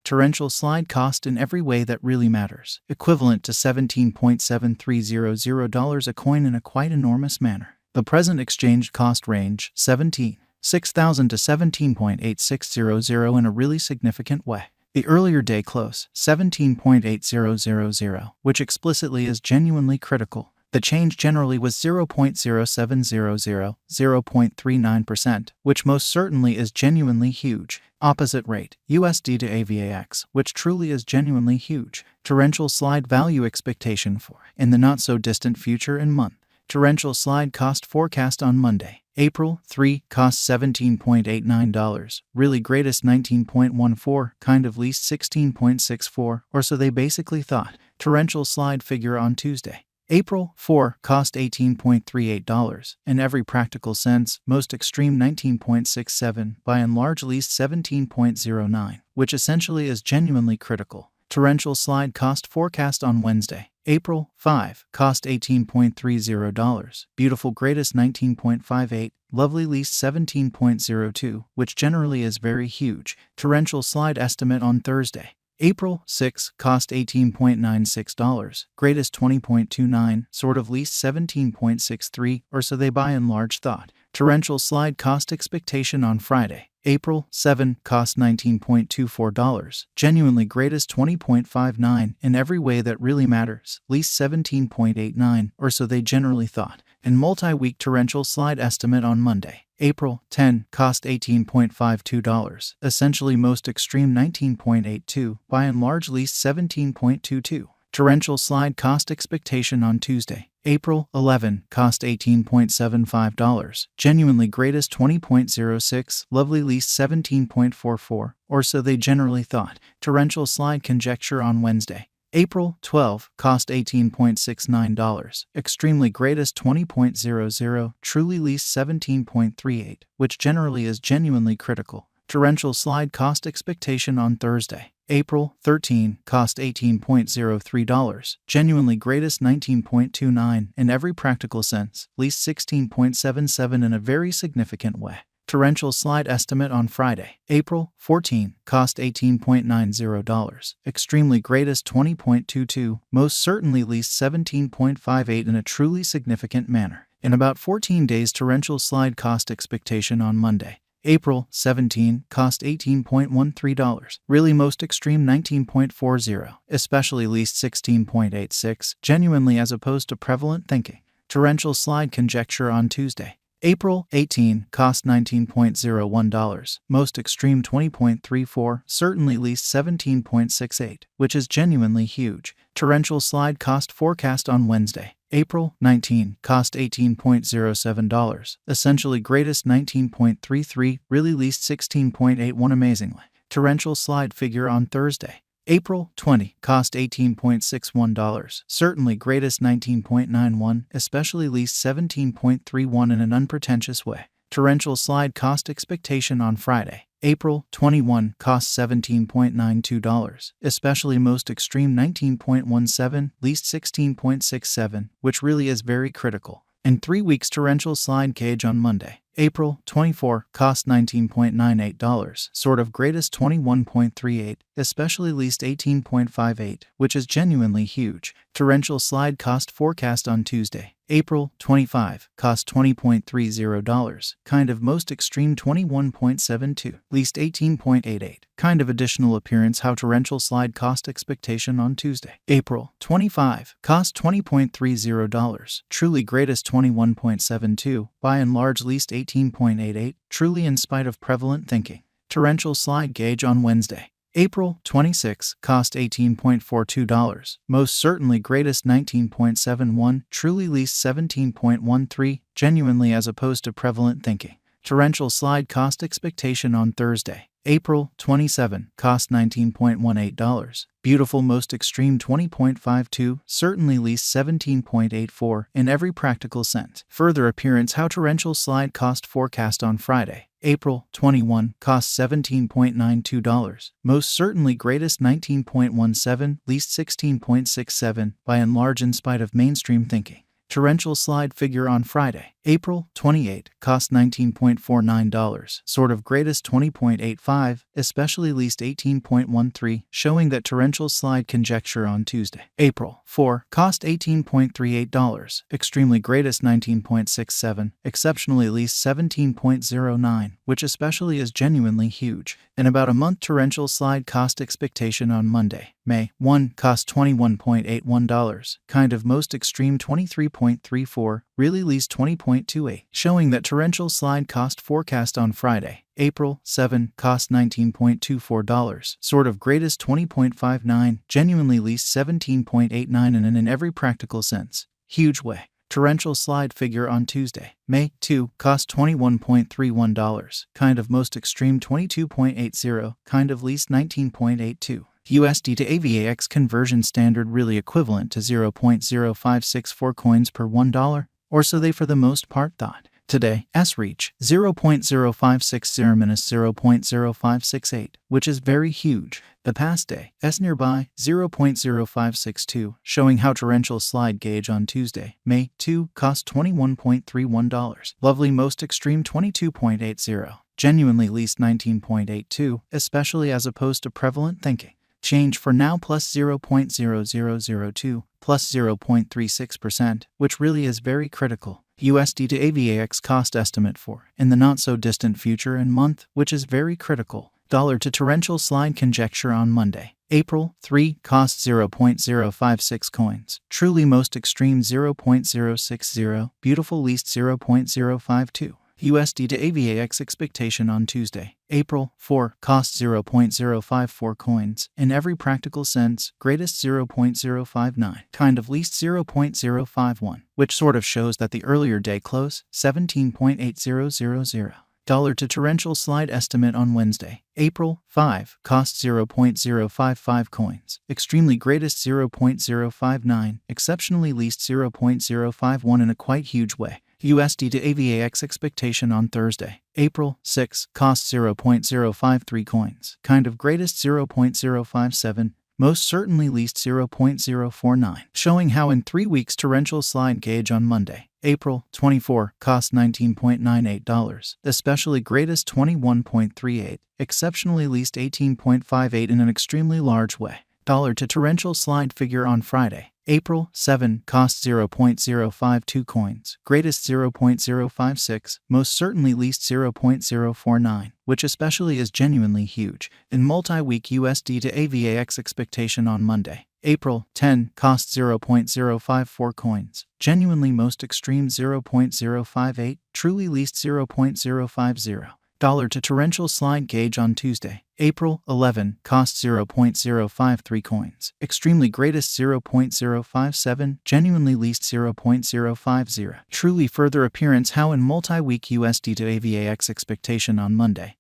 Torrential slide cost in every way that really matters, equivalent to $17.7300 a coin in a quite enormous manner. The present exchange cost range, $17,600 to $17.8600 in a really significant way. The earlier day close, $17.8000, which explicitly is genuinely critical. The change generally was 0.0700, 0.39%, which most certainly is genuinely huge. Opposite rate, USD to Avax, which truly is genuinely huge. Torrential slide value expectation for, in the not-so-distant future and month. Torrential slide cost forecast on Monday, April 3, cost $17.89, really greatest $19.14, kind of least $16.64, or so they basically thought. Torrential slide figure on Tuesday, April 4, cost $18.38, in every practical sense, most extreme $19.67, by and large least $17.09, which essentially is genuinely critical. Torrential slide cost forecast on Wednesday, April 5, cost $18.30, beautiful greatest $19.58, lovely least $17.02, which generally is very huge. Torrential slide estimate on Thursday, April 6, cost $18.96, greatest $20.29, sort of least $17.63, or so they by and large thought. Torrential slide cost expectation on Friday, April 7, cost $19.24, genuinely greatest $20.59, in every way that really matters, least $17.89, or so they generally thought. And multi-week torrential slide estimate on Monday, April 10, cost $18.52, essentially most extreme $19.82, by and large least $17.22. Torrential slide cost expectation on Tuesday, April 11, cost $18.75, genuinely greatest $20.06, lovely least $17.44, or so they generally thought. Torrential slide conjecture on Wednesday, April 12, cost $18.69, extremely greatest $20.00, truly least $17.38, which generally is genuinely critical. Torrential slide cost expectation on Thursday, April 13, cost $18.03, genuinely greatest $19.29, in every practical sense, least $16.77 in a very significant way. Torrential slide estimate on Friday, April 14, cost $18.90, extremely greatest $20.22, most certainly least $17.58 in a truly significant manner. In about 14 days, torrential slide cost expectation on Monday, April 17, cost $18.13, really most extreme $19.40, especially least $16.86, genuinely as opposed to prevalent thinking. Torrential slide conjecture on Tuesday, April 18, cost $19.01, most extreme $20.34, certainly least $17.68, which is genuinely huge. Torrential slide cost forecast on Wednesday, April 19, cost $18.07, essentially greatest $19.33, really least $16.81 amazingly. Torrential slide figure on Thursday, April 20, cost $18.61, certainly greatest $19.91, especially least $17.31 in an unpretentious way. Torrential slide cost expectation on Friday, April 21, cost $17.92, especially most extreme $19.17, least $16.67, which really is very critical. And 3 weeks torrential slide gauge on Monday, April 24, cost $19.98, sort of greatest $21.38, especially least $18.58, which is genuinely huge. Torrential slide cost forecast on Tuesday, April 25, cost $20.30, kind of most extreme $21.72, least $18.88, kind of additional appearance how torrential slide cost expectation on Tuesday, April 25, cost $20.30, truly greatest $21.72, by and large least $18.88, truly in spite of prevalent thinking. Torrential slide gauge on Wednesday, April 26, cost $18.42, most certainly greatest $19.71, truly least $17.13, genuinely as opposed to prevalent thinking. Torrential slide cost expectation on Thursday, April 27, cost $19.18, beautiful most extreme $20.52, certainly least $17.84 in every practical sense. Further appearance how torrential slide cost forecast on Friday, April 21, cost $17.92, most certainly greatest $19.17, least $16.67, by and large in spite of mainstream thinking. Torrential slide figure on Friday, April 28, cost $19.49, sort of greatest $20.85, especially least $18.13, showing that torrential slide conjecture on Tuesday. April 4, cost $18.38, extremely greatest $19.67, exceptionally least $17.09, which especially is genuinely huge. In about a month, torrential slide cost expectation on Monday, May 1, cost $21.81, kind of most extreme $23.34, really least $20.28, showing that torrential slide cost forecast on Friday, April 7, cost $19.24, sort of greatest $20.59, genuinely least $17.89, and in every practical sense, huge way. Torrential slide figure on Tuesday, May 2, cost $21.31, kind of most extreme $22.80, kind of least $19.82. USD to AVAX conversion standard really equivalent to 0.0564 coins per $1, or so they for the most part thought. Today, S reach 0.0560 minus 0.0568, which is very huge. The past day, S nearby 0.0562, showing how torrential slide gauge on Tuesday, May 2, cost $21.31. Lovely most extreme $22.80, genuinely least $19.82, especially as opposed to prevalent thinking. Change for now plus 0.0002, plus 0.36%, which really is very critical. USD to AVAX cost estimate for, in the not-so-distant future and month, which is very critical. Dollar to torrential slide conjecture on Monday, April 3, cost 0.056 coins. Truly most extreme 0.060, beautiful least 0.052. USD to AVAX expectation on Tuesday, April 4, cost 0.054 coins. In every practical sense, greatest 0.059, kind of least 0.051, which sort of shows that the earlier day close, 17.8000. Dollar to torrential slide estimate on Wednesday, April 5, cost 0.055 coins. Extremely greatest 0.059, exceptionally least 0.051 in a quite huge way. USD to AVAX expectation on Thursday, April 6, cost 0.053 coins. Kind of greatest 0.057, most certainly least 0.049, showing how in 3 weeks torrential slide gauge on Monday, April 24, cost $19.98, especially greatest 21.38, exceptionally least 18.58 in an extremely large way. Dollar to torrential slide figure on Friday, April 7, cost 0.052 coins, greatest 0.056, most certainly least 0.049, which especially is genuinely huge. In multi-week USD to AVAX expectation on Monday, April 10, cost 0.054 coins, genuinely most extreme 0.058, truly least 0.050. Dollar to torrential slide gauge on Tuesday, April 11, cost 0.053 coins, extremely greatest 0.057, genuinely least 0.050. Truly further appearance how in multi-week USD to AVAX expectation on Monday,